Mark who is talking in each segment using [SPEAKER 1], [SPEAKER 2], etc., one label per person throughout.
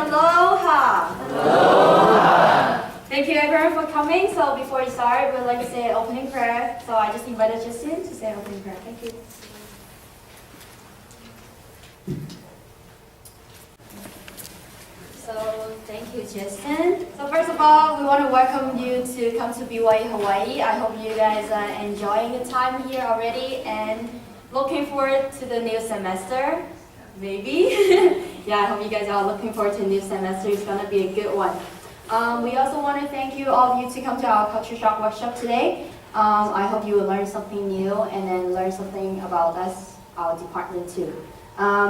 [SPEAKER 1] aloha.
[SPEAKER 2] Aloha.
[SPEAKER 1] Thank you everyone for coming. So before we start, we'd like to say an opening prayer. So I just invited Justin to say an opening prayer. Thank you. So thank you, Justin. So first of all, we want to welcome you to come to BYU Hawaii. I hope you guys are enjoying the time here already and looking forward to the new semester. Maybe. Yeah, I hope you guys are looking forward to the new semester. It's going to be a good one. We also want to thank you, all of you, to come to our Culture Shock workshop today. I hope you will learn something new and then learn something about us, our department too.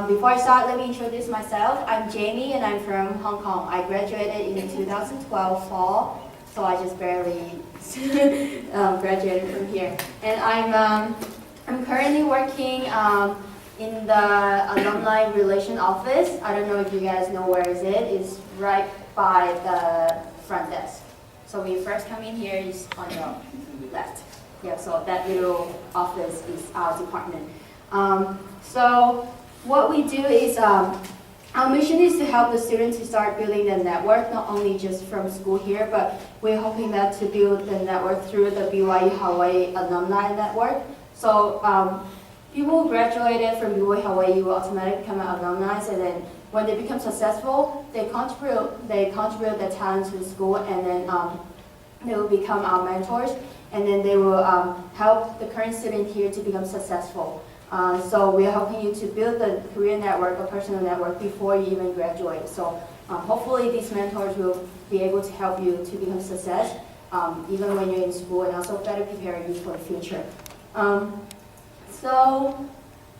[SPEAKER 1] Before I start, let me introduce myself. I'm Jamie and I'm from Hong Kong. I graduated in 2012 fall, so I just barely graduated from here. And I'm currently working in the Alumni Relation Office. I don't know if you guys know where is it. It's right by the front desk. So when you first come in here, it's on your left. Yeah, so that little office is our department. So what we do is, our mission is to help the students to start building the network, not only just from school here, but we're hoping that to build the network through the BYU Hawaii Alumni Network. So people who graduated from BYU Hawaii will automatically become alumni, and then when they become successful, they contribute their talent to the school, and then they will become our mentors, and then they will help the current student here to become successful. So we are helping you to build the career network, a personal network, before you even graduate. So hopefully these mentors will be able to help you to become success, even when you're in school, and also better prepare you for the future. So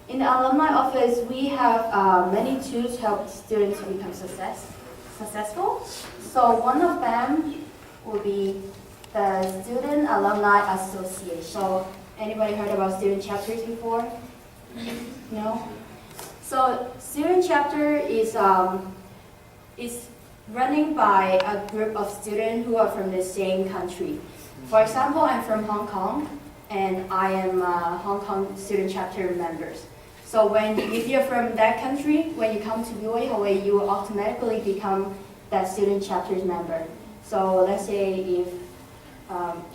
[SPEAKER 1] in the alumni office, we have many tools to help students to become successful. So one of them will be the Student Alumni Association. So anybody heard about student chapters before? No? So student chapter is running by a group of students who are from the same country. For example, I'm from Hong Kong, and I am a Hong Kong student chapter members. So if you're from that country, when you come to BYU Hawaii, you will automatically become that student chapter's member. So let's say if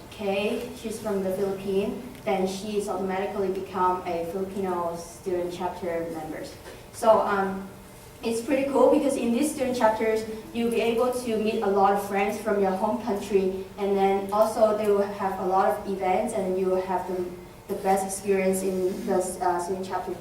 [SPEAKER 1] Kay, she's from the Philippines, then she's automatically become a Filipino student chapter members. So it's pretty cool because in these student chapters, you'll be able to meet a lot of friends from your home country, and then also they will have a lot of events, and you will have the best experience in the student chapter.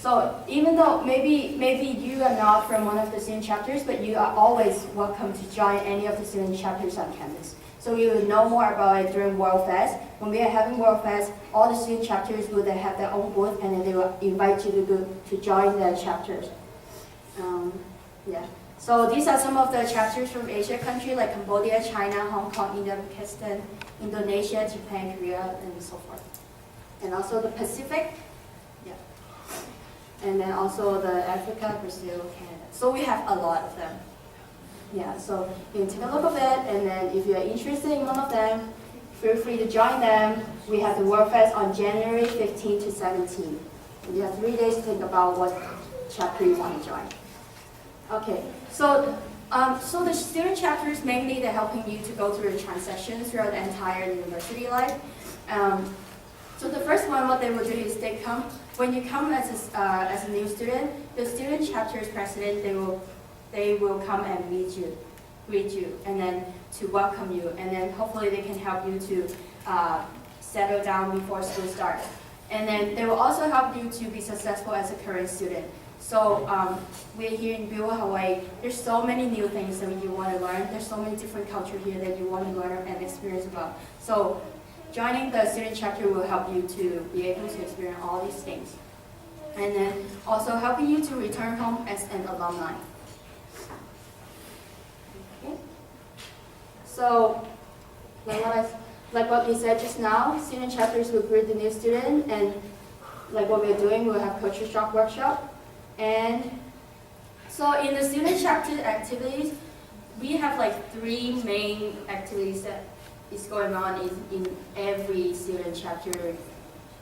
[SPEAKER 1] So even though maybe you are not from one of the student chapters, but you are always welcome to join any of the student chapters on campus. So you will know more about it during World Fest. When we are having World Fest, all the student chapters will have their own booth, and then they will invite you to join the chapters. Yeah. So these are some of the chapters from Asia country like Cambodia, China, Hong Kong, India, Pakistan, Indonesia, Japan, Korea, and so forth. And also the Pacific. Yeah. And then also the Africa, Brazil, Canada. So we have a lot of them. Yeah, so you can take a look at it, and then if you're interested in one of them, feel free to join them. We have the World Fest on January 15 to 17. And you have 3 days to think about what chapter you want to join. Okay, so the student chapters, mainly they're helping you to go through the transitions throughout the entire university life. So the first one, what they will do is when you come as a new student, the student chapter's president, they will come and greet you, and then to welcome you, and then hopefully they can help you to settle down before school starts. And then they will also help you to be successful as a current student. So we're here in BYU Hawaii. There's so many new things that you want to learn. There's so many different cultures here that you want to learn and experience about. So joining the student chapter will help you to be able to experience all these things. And then also helping you to return home as an alumni. Okay. So like what we said just now, student chapters will greet the new student, and like what we're doing, we'll have Culture Shock workshop. And so in the student chapter activities, we have like 3 main activities that is going on in every student chapter.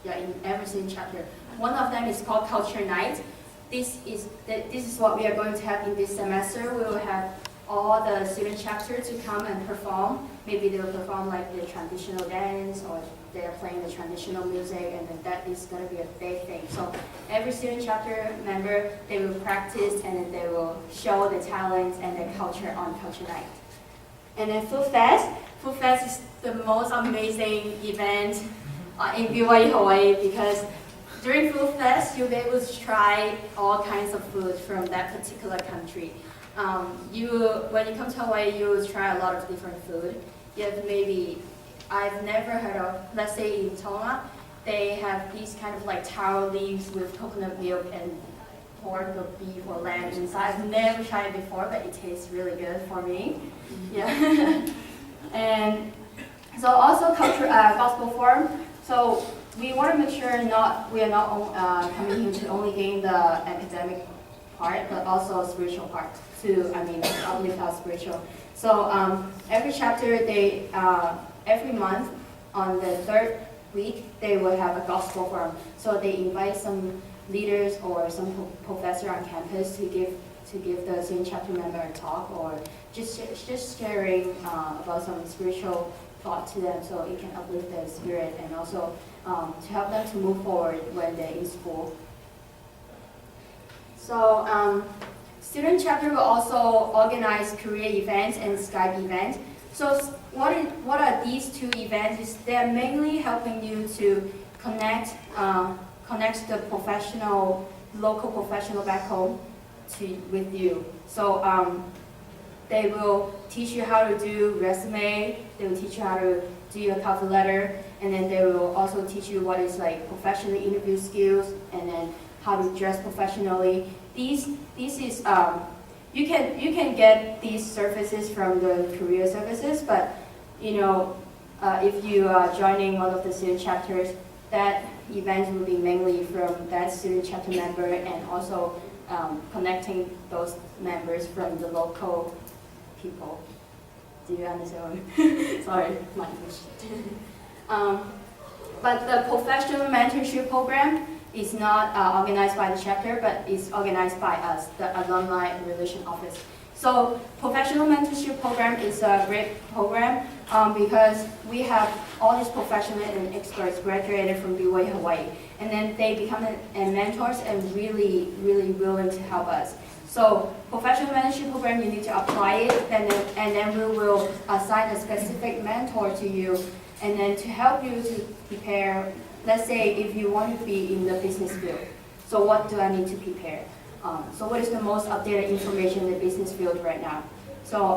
[SPEAKER 1] Yeah, in every student chapter. One of them is called Culture Night. this is what we are going to have in this semester. We will have all the student chapter to come and perform. Maybe they will perform like the traditional dance, or they are playing the traditional music, and then that is going to be a big thing. So every student chapter member, they will practice, and then they will show the talents and their culture on Culture Night. And then Food Fest. Food Fest is the most amazing event in BYU Hawaii, because during Food Fest, you'll be able to try all kinds of food from that particular country. When you come to Hawaii, you will try a lot of different food. You have maybe, I've never heard of, let's say in Tonga, they have these kind of like taro leaves with coconut milk and pork or beef or lamb inside. I've never tried it before, but it tastes really good for me. Yeah. And so also gospel forum. So we want to make sure we are not coming here to only gain the academic part, but also spiritual part to, uplift our spiritual. So every chapter, every month on the third week, they will have a gospel forum. So they invite some leaders or some professor on campus to give the student chapter member a talk, or just sharing about some spiritual thought to them, so it can uplift their spirit, and also to help them to move forward when they're in school. So student chapter will also organize career events and Skype events. So what are these two events? They're mainly helping you to connect the local professional back home with you. So they will teach you how to do resume, they will teach you how to do your cover letter, and then they will also teach you what is like professional interview skills, and then how to dress professionally. This is you can get these services from the career services, but if you are joining one of the student chapters, that event will be mainly from that student chapter member, and also connecting those members from the local people. Do you understand? Sorry, my English. But the professional mentorship program is not organized by the chapter, but is organized by us, the Alumni Relation Office. So professional mentorship program is a great program because we have all these professionals and experts graduated from BYU Hawaii, and then they become mentors and really, really willing to help us. So professional mentorship program, you need to apply it, and then we will assign a specific mentor to you, and then to help you to prepare. Let's say if you want to be in the business field, so what do I need to prepare? So what is the most updated information in the business field right now? So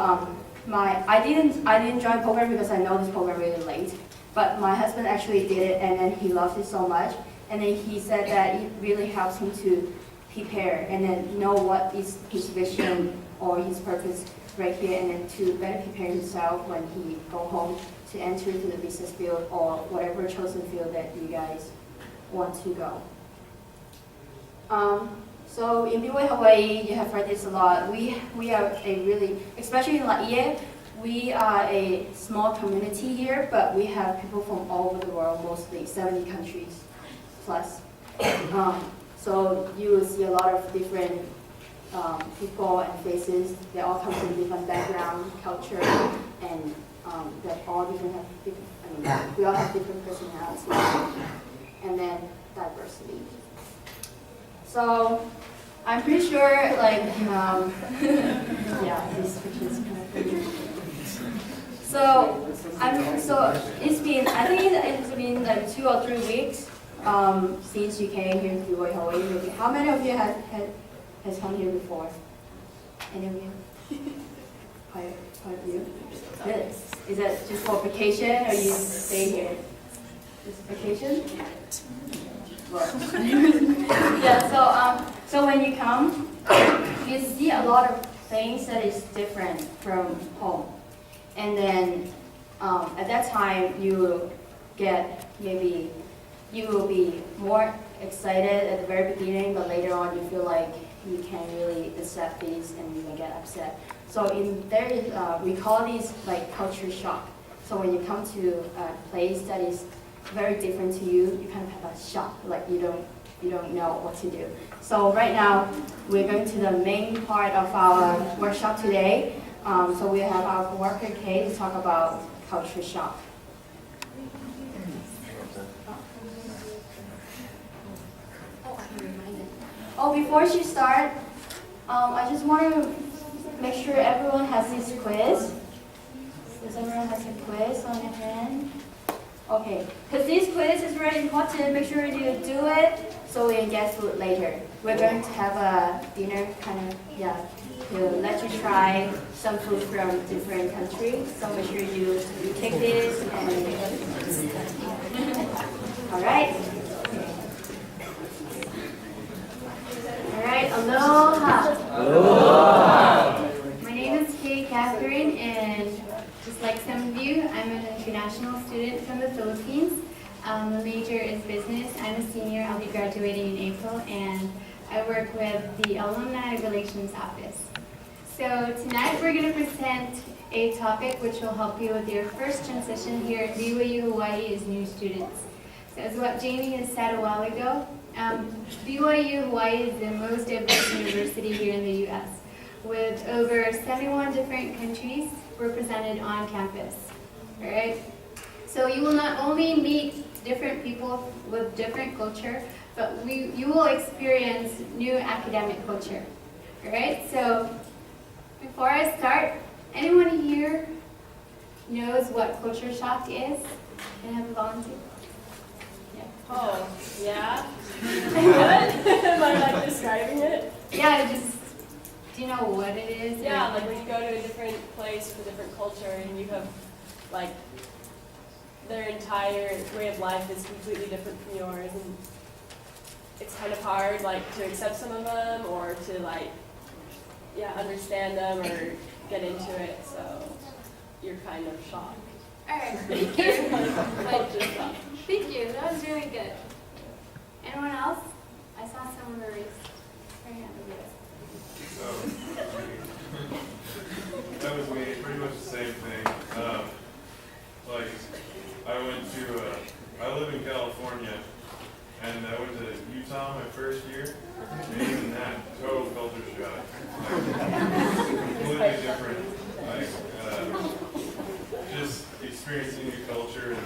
[SPEAKER 1] I didn't join the program because I know this program really late, but my husband actually did it, and then he loves it so much, and then he said that it really helps him to prepare and then know what is his vision or his purpose right here, and then to better prepare himself when he go home to enter into the business field or whatever chosen field that you guys want to go. So in BYU Hawaii, you have heard this a lot. We are a really, especially in Laie, we are a small community here, but we have people from all over the world, mostly 70 countries plus. So you will see a lot of different people and faces. They all come from different background, culture, and they all we all have different personalities, and then diversity. So I'm pretty sure, yeah, this picture is kind of weird. So it's been, I think it's been like 2 or 3 weeks since you came here to BYU Hawaii. Maybe. How many of you has come here before? Any of you? Quite a few. Good. Is that just for vacation, or you stay here? Just vacation? Yeah. So when you come, you see a lot of things that is different from home, and then at that time you will get you will be more excited at the very beginning, but later on you feel like you can't really accept these and you may get upset. So we call these like culture shock. So when you come to a place that is very different to you, you kind of have a shock, like you don't you don't know what to do. So right now, we're going to the main part of our workshop today. So we have our coworker Kay to talk about culture shock. Oh, before she starts, I just want to make sure everyone has this quiz. Does everyone have a quiz on your hand? Okay, because this quiz is very important. Make sure you do it so we can get food later. We're going to have a dinner to let you try some food from different countries. So make sure you take this and all right. All right, aloha.
[SPEAKER 2] Aloha.
[SPEAKER 3] My name is Kay Catherine, and just like some of you, I'm an international student from the Philippines. The major is business. I'm a senior. I'll be graduating in April, and I work with the Alumni Relations Office. So tonight we're going to present a topic which will help you with your first transition here at BYU Hawaii as new students. So as what Jamie has said a while ago, BYU Hawaii is the most diverse university here in the U.S. with over 71 different countries represented on campus. All right? So you will not only meet different people with different culture, but you will experience new academic culture. All right? So before I start, anyone here knows what culture shock is? Can I have a volunteer? Yeah.
[SPEAKER 4] Oh, yeah? Am I like describing it?
[SPEAKER 3] Yeah, just, do you know what it is?
[SPEAKER 4] Yeah, like when you go to a different place with a different culture and you have like their entire way of life is completely different from yours, and it's kind of hard like to accept some of them or to like understand them or get into it, so you're kind of shocked.
[SPEAKER 3] All right, thank you.
[SPEAKER 4] Culture shock.
[SPEAKER 3] Thank you, that was really good. Anyone else? I saw someone raise their hand over there.
[SPEAKER 5] So, that was me, pretty much the same thing. I live in California, and I went to Utah my first year, and even that, total culture shock. Completely different, just experiencing new culture and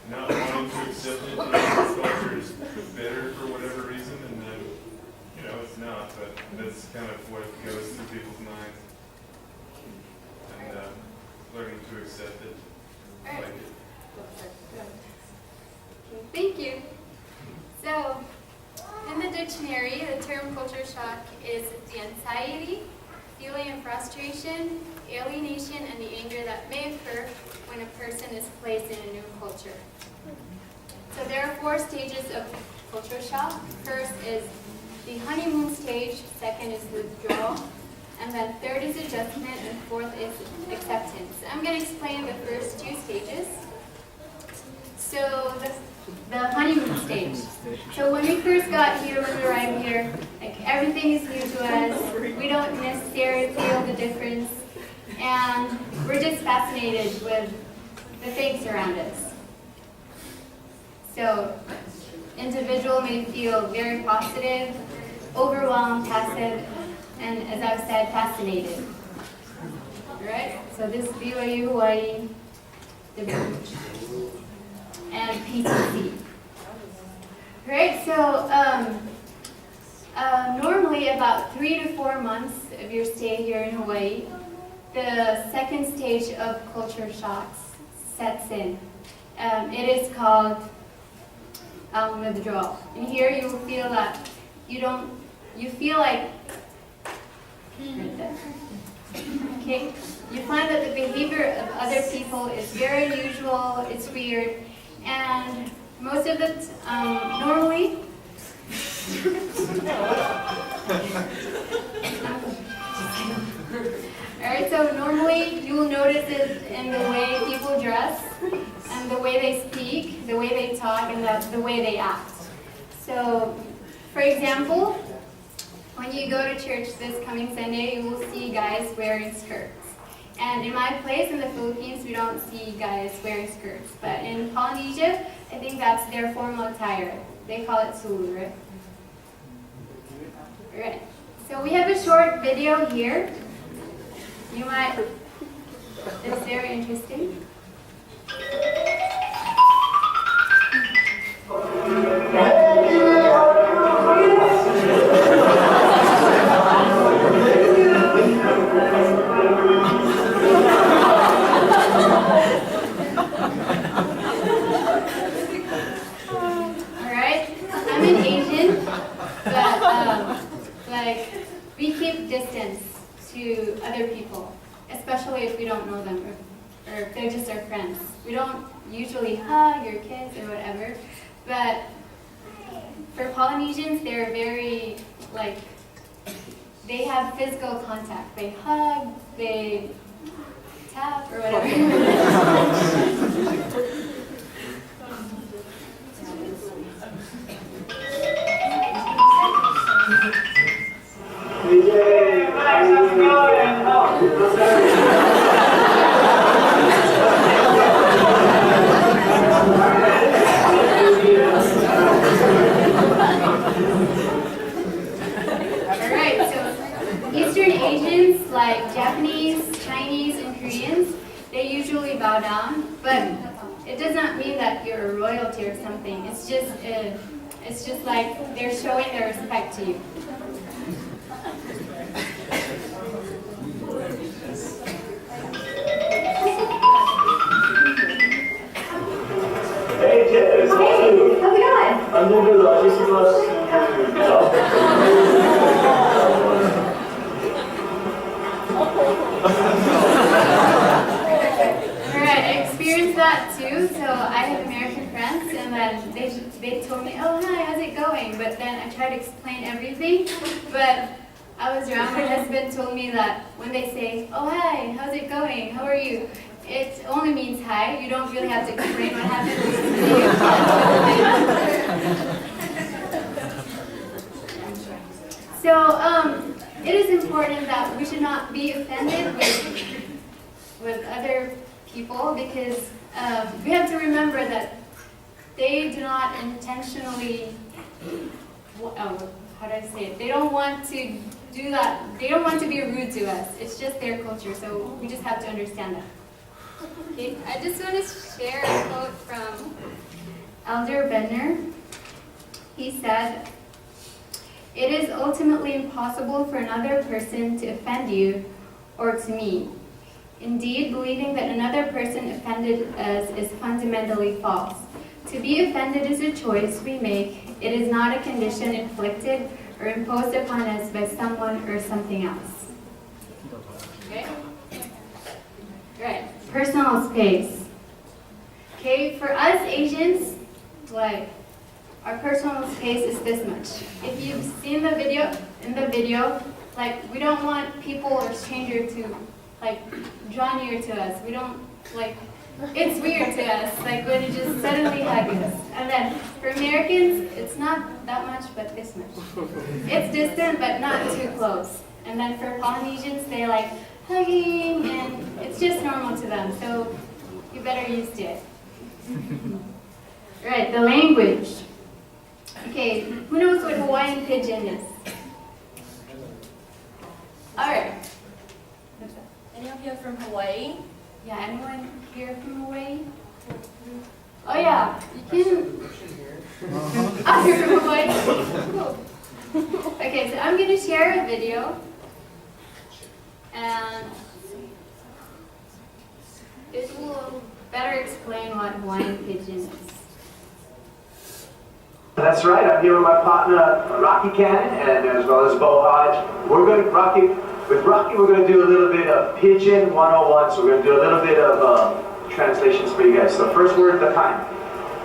[SPEAKER 5] not wanting to accept it, this culture is better for whatever reason, and then it's not, but that's kind of what goes through people's minds. And learning to accept it.
[SPEAKER 3] All right.
[SPEAKER 5] Like it.
[SPEAKER 3] Thank you. So, in the dictionary, the term culture shock is the anxiety, feeling of frustration, alienation, and the anger that may occur when a person is placed in a new culture. So there are 4 stages of culture shock. First is the honeymoon stage, second is withdrawal, and then third is adjustment, and fourth is acceptance. I'm going to explain the first 2 stages. So the honeymoon stage. So when we first got here, when we arrived here, everything is new to us. We don't necessarily feel the difference, and we're just fascinated with the things around us. So individual may feel very positive, overwhelmed, passive, and as I've said, fascinated. All right? So this is BYU Hawaii, the beach, and PTC. All right, so normally about 3 to 4 months of your stay here in Hawaii, the second stage of culture shocks sets in. It is called withdrawal. And here you will feel that you feel like, okay, you find that the behavior of other people is very unusual, it's weird, and most of it, normally, alright, so normally you will notice it in the way people dress, and the way they speak, the way they talk, and the way they act. So, for example, when you go to church this coming Sunday, you will see guys wearing skirts. And in my place in the Philippines, we don't see guys wearing skirts. But in Polynesia, I think that's their formal attire. They call it sulu, right? Alright, so we have a short video here. You might, it's very interesting. Alright, I'm an Asian, but like we keep distance to other people, especially if we don't know them or if they're just our friends. We don't usually hug or kiss or whatever, but for Polynesians, they're very, like, they have physical contact. They hug, they tap or whatever. Alright, so Eastern Asians like Japanese, Chinese, and Koreans, they usually bow down, but it does not mean that you're a royalty or something. It's just like they're showing their respect to you.
[SPEAKER 2] Hey, Jess.
[SPEAKER 1] Hey, how's it going?
[SPEAKER 2] I'm doing good. I just
[SPEAKER 3] Alright, I experienced that too. So I have American friends, and then they told me, "Oh, hi, how's it going?" But then I tried to explain everything, but I was wrong. My husband told me that when they say, "Oh, hi, how's it going? How are you?" it only means hi. You don't really have to explain what happened. So it is important that we should not be offended with other people, because we have to remember that they do not intentionally, how do I say it? They don't want to do that. They don't want to be rude to us. It's just their culture, so we just have to understand that. Okay, I just want to share a quote from Elder Benner. He said, "It is ultimately impossible for another person to offend you or to me. Indeed, believing that another person offended us is fundamentally false. To be offended is a choice we make. It is not a condition inflicted or imposed upon us by someone or something else." Okay? Right. Personal space. Okay, for us Asians, like, our personal space is this much. If you've seen the video, like, we don't want people or stranger to, like, draw near to us. We don't, like, it's weird to us, like, when you just suddenly hug us. And then, for Americans, it's not that much, but this much. It's distant, but not too close. And then for Polynesians, they like hugging, and it's just normal to them, so you better use it. Right, the language. Okay, who knows what Hawaiian pidgin is? Alright.
[SPEAKER 4] Any of you from Hawaii?
[SPEAKER 3] Yeah, anyone here from Hawaii? Oh yeah, you can. Oh, you're from Hawaii? Cool. Okay, so I'm going to share a video. And it will better explain what Hawaiian pidgin is.
[SPEAKER 2] That's right. I'm here with my partner Rocky Cannon and as well as Bo Hodge. We're going to with Rocky. We're going to do a little bit of Pidgin 101. So we're going to do a little bit of translations for you guys. So first word, the kind.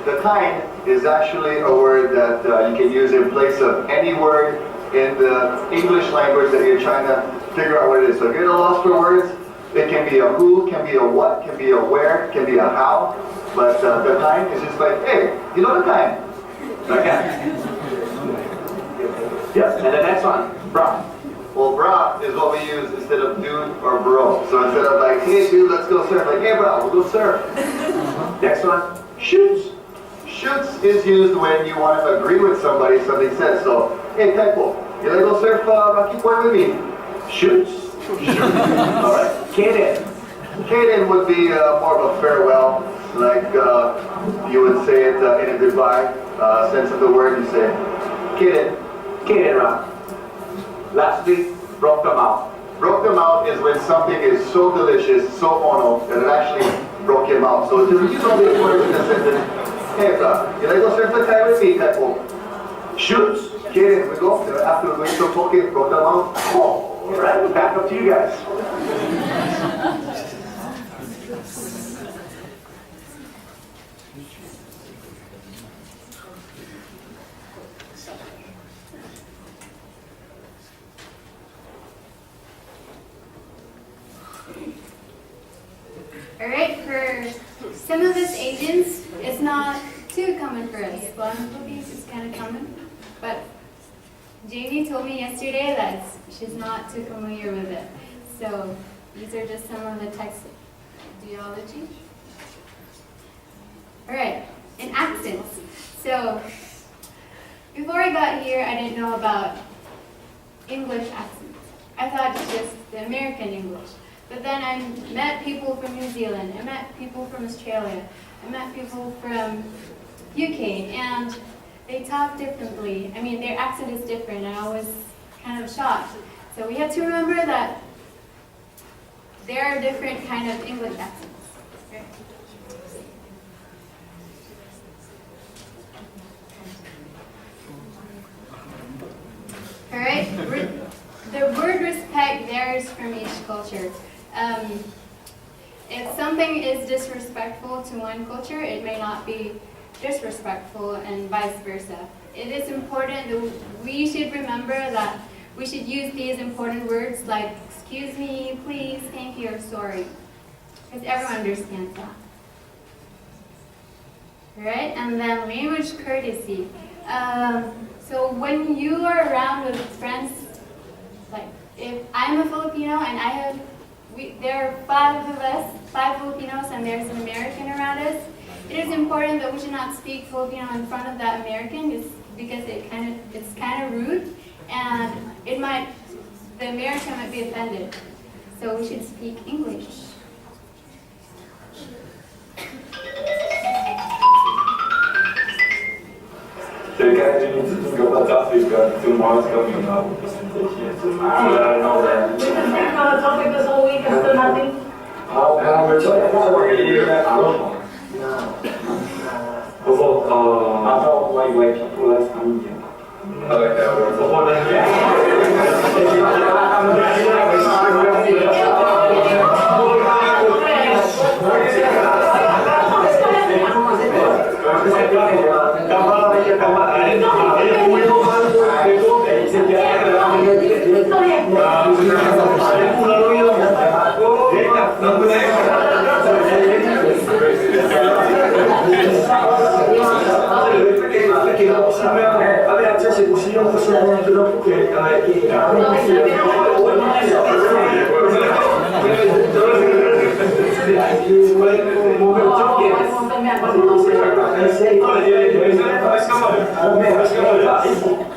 [SPEAKER 2] The kind is actually a word that you can use in place of any word in the English language that you're trying to figure out what it is. So if you're at a loss for words, it can be a who, can be a what, can be a where, can be a how. But the kind is just like, hey, you know the kind. Okay. Yes, and the next one, bra. Well, bra is what we use instead of dude or bro. So instead of like, hey dude, let's go surf, like, hey bro, we'll go surf. Next one, shoots. Shoots is used when you want to agree with somebody, something says. So, hey Peko,
[SPEAKER 6] You like to surf Rocky Point with me?
[SPEAKER 2] Shoots? Alright, Kaden.
[SPEAKER 6] Kaden would be more of a farewell, like you would say it in a goodbye sense of the word. You say, Kaden.
[SPEAKER 2] Kaden Rock. Last week, broke them out.
[SPEAKER 6] Broke them out is when something is so delicious, so ono, that it actually broke him out. So to use all these words in a sentence, hey bro, you like to surf the time with me, Tepo?
[SPEAKER 2] Shoots?
[SPEAKER 6] Kaden, we go. After we're going to poke, broke them out.
[SPEAKER 2] Oh, alright, back up to you guys.
[SPEAKER 3] Alright, for some of us Asians, it's not too common for us. Well, in the Philippines, it's kind of common. But Jamie told me yesterday that she's not too familiar with it. So these are just some of the text ideology. Alright, and accents. So before I got here, I didn't know about English accents. I thought it's just the American English. But then I met people from New Zealand, I met people from Australia, I met people from UK, and they talk differently. I mean, their accent is different, and I was kind of shocked. So we have to remember that there are different kind of English accents. Okay? All right, the word respect varies from each culture. If something is disrespectful to one culture, it may not be disrespectful and vice versa. It is important that we should remember that we should use these important words like excuse me, please, thank you, or sorry. Because everyone understands that. Alright, and then language courtesy. So when you are around with friends, like if I'm a Filipino and there are five of us, 5 Filipinos, and there's an American around us, it is important that we should not speak Filipino in front of that American because it's kind of rude, and the American might be offended. So we should speak English.
[SPEAKER 7] So guys, you need to think about that. We've got 2 months coming up. I know that.
[SPEAKER 8] We've been thinking on a topic this whole week and still nothing.
[SPEAKER 7] We're talking about I don't know. About why people like India.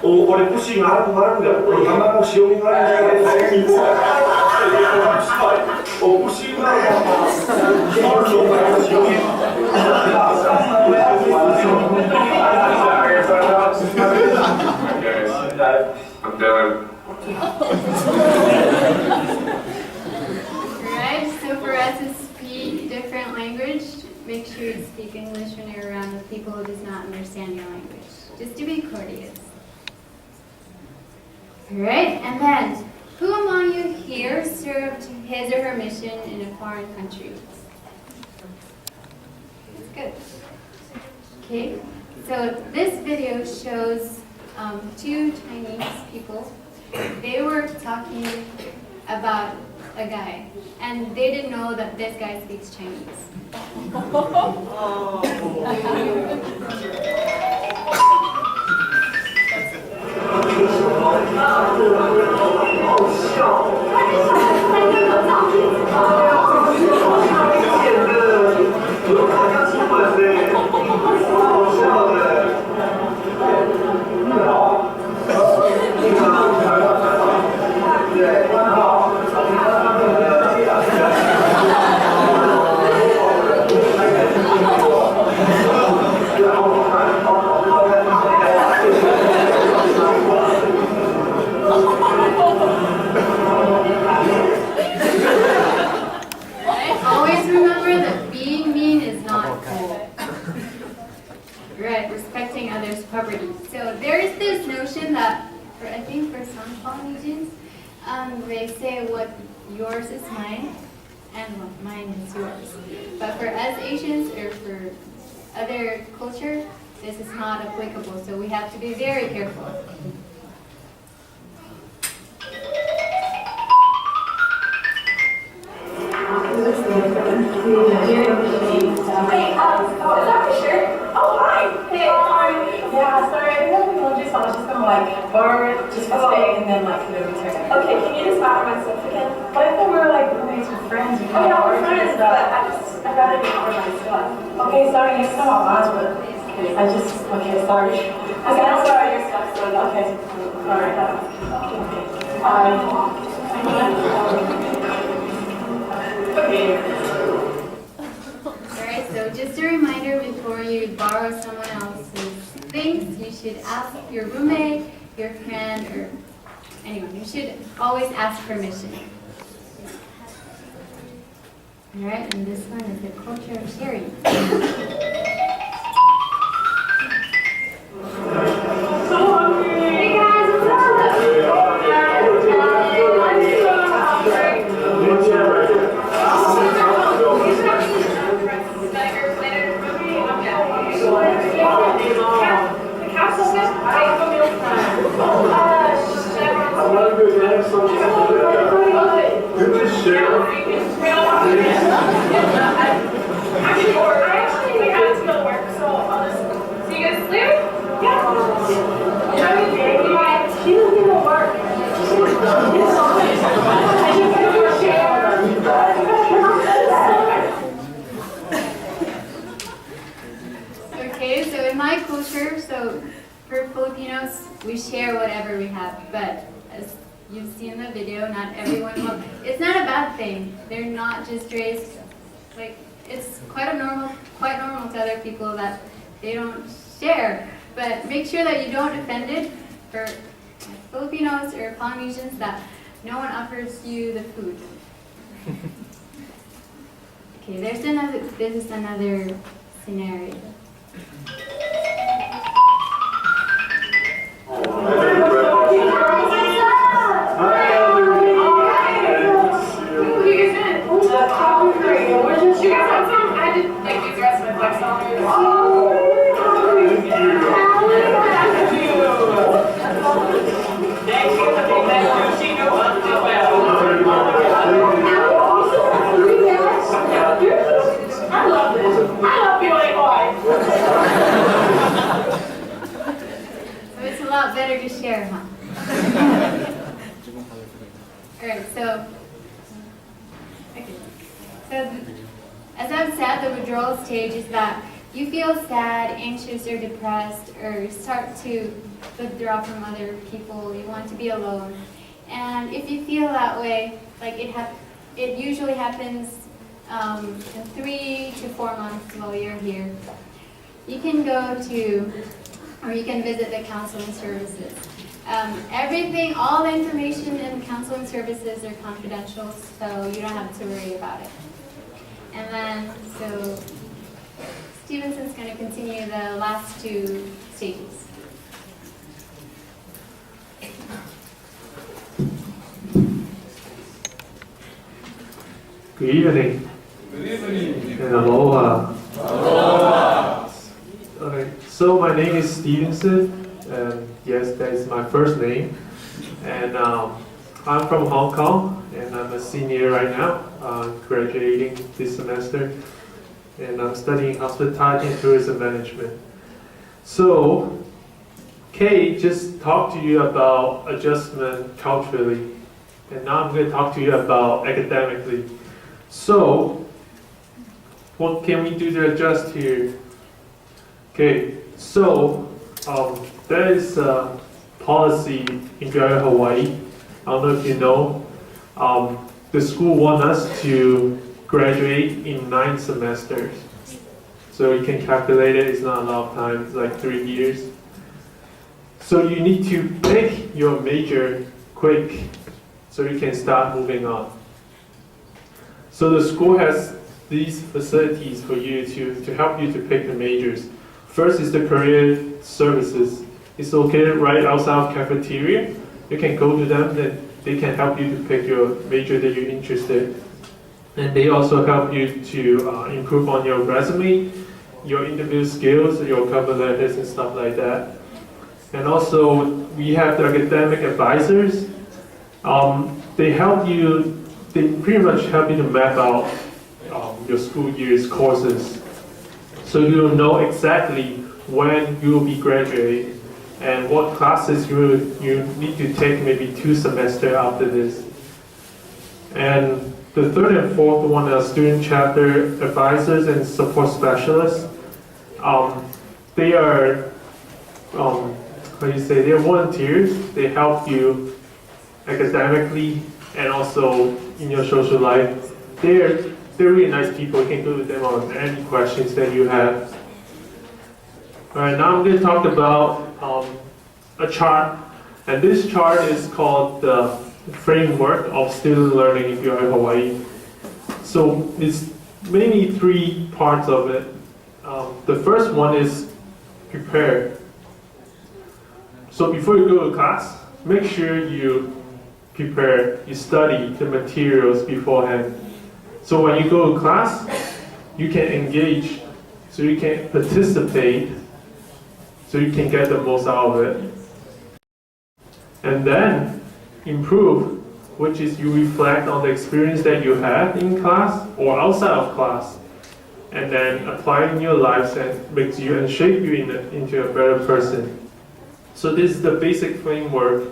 [SPEAKER 2] 올해 푸싱 하라고 하는 거야. 우리 한마디 시험이 하는 거야. 푸싱 하라고.
[SPEAKER 7] I'm done.
[SPEAKER 3] Alright, so for us to speak different language, make sure you speak English when you're around with people who does not understand your language. Just to be courteous. Alright, and then, who among you here served his or her mission in a foreign country? That's good. Okay, so this video shows 2 Chinese people. They were talking about a guy, and they didn't know that this guy speaks Chinese. Always remember that being mean is not cool. Right, respecting others' property. So there is this notion that, I think for some Polynesians, they say what yours is mine and what mine is yours. But for us Asians or for other culture, this is not applicable. So we have to be very careful.
[SPEAKER 8] Is that for sure? Oh, hi. Hey, sorry. Yeah, sorry. I didn't have emojis, so I was just gonna borrow it just for today and then return it. Okay, can you just borrow my stuff again? But I thought we were roommates with friends. Oh yeah, we're friends, but I got it for my stuff. Okay, sorry. Next time I'll ask, but okay, sorry. Okay, I'll borrow your stuff. So okay. Alright. Okay.
[SPEAKER 3] Alright, so just a reminder before you borrow someone else's things, you should ask your roommate, your friend, or anyone. You should always ask permission. Alright, and this one is the culture of sharing.
[SPEAKER 8] So hungry. Hey guys, what's up?
[SPEAKER 3] Okay, so in my culture, so for Filipinos, we share whatever we have, but as you see in the video, not everyone will. It's not a bad thing. They're not just raised, it's quite normal to other people that they don't share. But make sure that you don't offend it for Filipinos or Polynesians that no one offers you the food. Okay, this is another scenario. Better to share, huh? Alright, so as I've said, the withdrawal stage is that you feel sad, anxious, or depressed, or start to withdraw from other people, you want to be alone. And if you feel that way, it usually happens in 3 to 4 months while you're here. You can or you can visit the counseling services. All the information in counseling services are confidential, so you don't have to worry about it. And then, so Stevenson's going to continue the last 2 stages.
[SPEAKER 9] Good evening.
[SPEAKER 5] Good evening.
[SPEAKER 9] And aloha. Aloha. Okay, so my name is Stevenson, and yes, that is my first name. And I'm from Hong Kong, and I'm a senior right now, graduating this semester. And I'm studying hospitality and tourism management. So, Kate just talked to you about adjustment culturally, and now I'm going to talk to you about academically. So, what can we do to adjust here? Okay, so there is a policy in Hawaii I don't know if you know, the school wants us to graduate in 9 semesters. So you can calculate it, it's not a lot of time, it's like 3 years. So you need to pick your major quick so you can start moving on. So the school has these facilities for you to help you to pick the majors. First is the career services. It's located right outside of cafeteria. You can go to them, then they can help you to pick your major that you're interested in. And they also help you to improve on your resume, your interview skills, your cover letters and stuff like that. And also we have the academic advisors. They help you, they pretty much help you to map out your school year's courses. So you'll know exactly when you will be graduating and what classes you need to take maybe 2 semesters after this. And the third and fourth one are student chapter advisors and support specialists. They are, they're volunteers. They help you academically and also in your social life. They're really nice people. You can go with them on any questions that you have. All right, now I'm going to talk about a chart. And this chart is called the Framework of Student Learning if you're in Hawaii. So it's mainly 3 parts of it. The first one is prepare. So before you go to class, make sure you prepare, you study the materials beforehand. So when you go to class, you can engage, so you can participate, so you can get the most out of it. And then improve, which is you reflect on the experience that you had in class or outside of class, and then apply it in your lives and makes you and shape you into a better person. So this is the basic framework.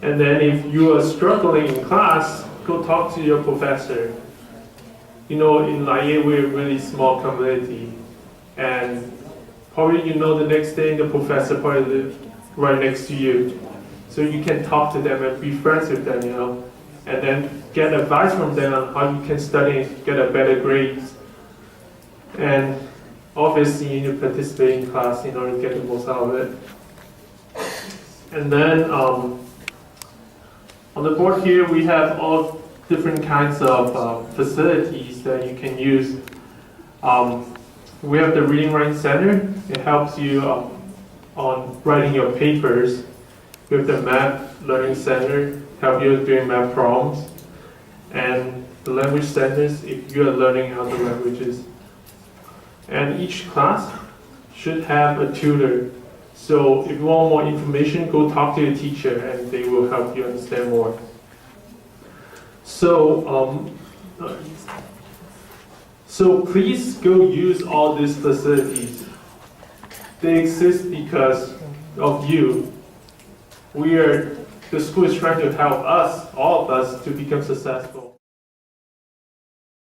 [SPEAKER 9] And then if you are struggling in class, go talk to your professor. You know, in Laie, we're a really small community. And probably you know the next day the professor probably lives right next to you. So you can talk to them and be friends with them, you know. And then get advice from them on how you can study and get a better grades. And obviously you need to participate in class in order to get the most out of it. And then on the board here we have all different kinds of facilities that you can use. We have the Reading Writing Center. It helps you on writing your papers. We have the Math Learning Center, help you doing math problems. And the Language Centers, if you are learning other languages. And each class should have a tutor. So if you want more information, go talk to your teacher and they will help you understand more. So please go use all these facilities. They exist because of you. The school is trying to help us, all of us, to become successful.